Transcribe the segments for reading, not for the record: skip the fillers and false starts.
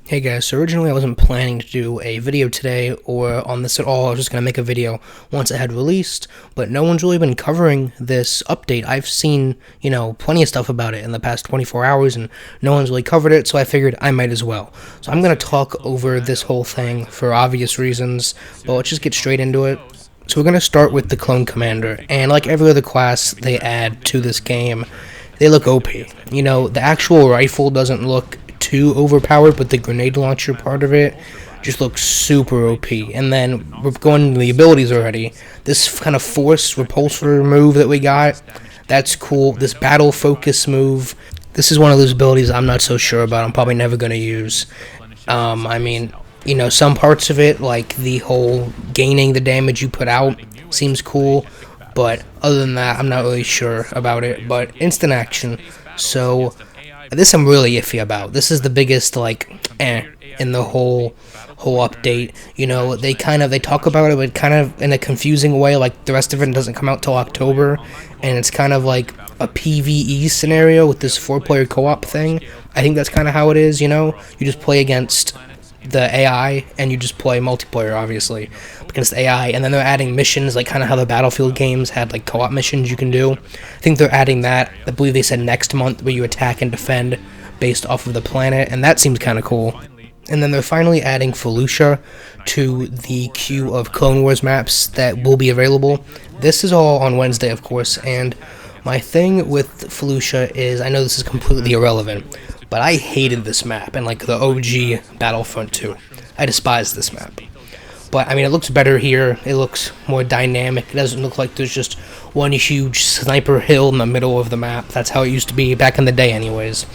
Hey guys, so originally I wasn't planning to do a video today or on this at all. I was just going to make a video once it had released, but no one's really been covering this update. I've seen, plenty of stuff about it in the past 24 hours and no one's really covered it, so I figured I might as well. So I'm going to talk over this whole thing for obvious reasons, but let's just get straight into it. So we're going to start with the Clone Commander, and like every other class they add to this game, they look OP. The actual rifle doesn't look too overpowered, but the grenade launcher part of it just looks super OP. And then we're going to the abilities already. This kind of force repulsor move that we got, that's cool. This battle focus move, this is one of those abilities I'm not so sure about. I'm probably never going to use. Some parts of it, like the whole gaining the damage you put out, seems cool. But other than that, I'm not really sure about it. But instant action, so this I'm really iffy about. This is the biggest, in the whole update. They talk about it, but kind of in a confusing way. Like, the rest of it doesn't come out till October, and it's kind of like a PvE scenario with this 4-player co-op thing. I think that's kind of how it is, You just play against the AI, and you just play multiplayer, obviously, against the AI, and then they're adding missions, like kind of how the Battlefield games had, like, co-op missions you can do. I think they're adding that, I believe they said next month, where you attack and defend based off of the planet, and that seems kind of cool. And then they're finally adding Felucia to the queue of Clone Wars maps that will be available. This is all on Wednesday, of course, and my thing with Felucia is, I know this is completely irrelevant, but I hated this map and like the OG Battlefront 2. I despise this map. But, it looks better here. It looks more dynamic. It doesn't look like there's just one huge sniper hill in the middle of the map. That's how it used to be back in the day anyways.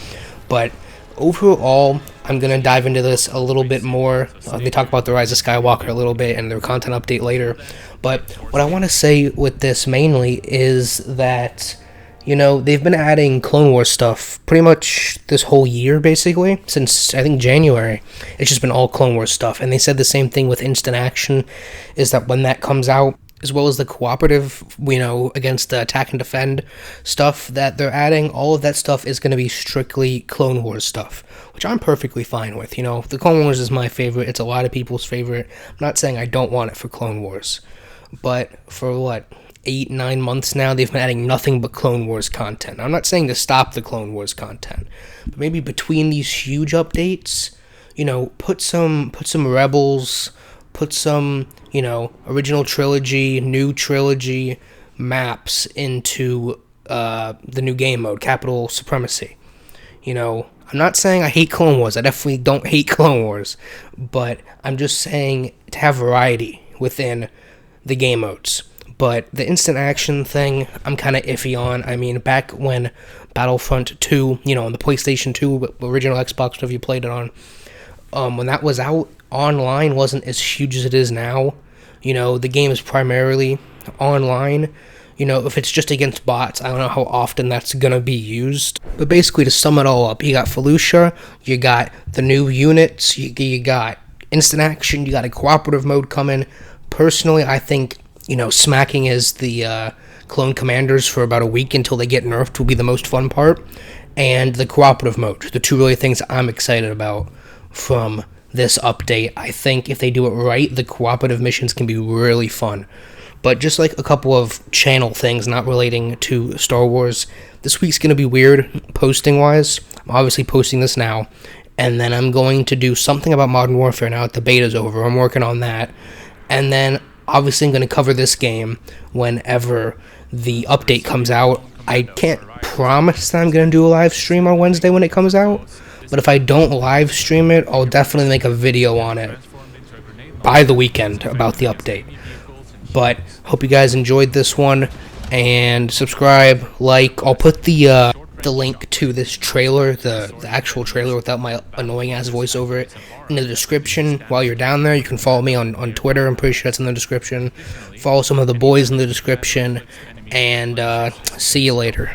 But overall, I'm going to dive into this a little bit more. They talk about the Rise of Skywalker a little bit and their content update later. But what I want to say with this mainly is that they've been adding Clone Wars stuff pretty much this whole year, basically, since, I think, January. It's just been all Clone Wars stuff, and they said the same thing with instant action, is that when that comes out, as well as the cooperative, against the attack and defend stuff that they're adding, all of that stuff is going to be strictly Clone Wars stuff, which I'm perfectly fine with. The Clone Wars is my favorite. It's a lot of people's favorite. I'm not saying I don't want it for Clone Wars, but for 8-9 months now, they've been adding nothing but Clone Wars content. I'm not saying to stop the Clone Wars content, but maybe between these huge updates, put some Rebels, put some, original trilogy, new trilogy maps into the new game mode, Capital Supremacy. I'm not saying I hate Clone Wars. I definitely don't hate Clone Wars, but I'm just saying to have variety within the game modes. But the instant action thing, I'm kind of iffy on. Back when Battlefront 2, on the PlayStation 2, original Xbox, whatever you played it on, when that was out, online wasn't as huge as it is now. The game is primarily online. If it's just against bots, I don't know how often that's going to be used. But basically, to sum it all up, you got Felucia, you got the new units, you got instant action, you got a cooperative mode coming. Personally, I think smacking as the clone commanders for about a week until they get nerfed will be the most fun part, and the cooperative mode. The two really things I'm excited about from this update. I think if they do it right, the cooperative missions can be really fun. But just like a couple of channel things not relating to Star Wars, this week's going to be weird posting-wise. I'm obviously posting this now, and then I'm going to do something about Modern Warfare now that the beta's over. I'm working on that, and then obviously I'm going to cover this game whenever the update comes out. I can't promise that I'm going to do a live stream on Wednesday when it comes out, but if I don't live stream it, I'll definitely make a video on it by the weekend about the update. But hope you guys enjoyed this one, and subscribe, like. I'll put the link to this trailer, the actual trailer without my annoying ass voice over it, in the description. While you're down there, you can follow me on Twitter. I'm pretty sure it's in the description. Follow some of the boys in the description, and see you later.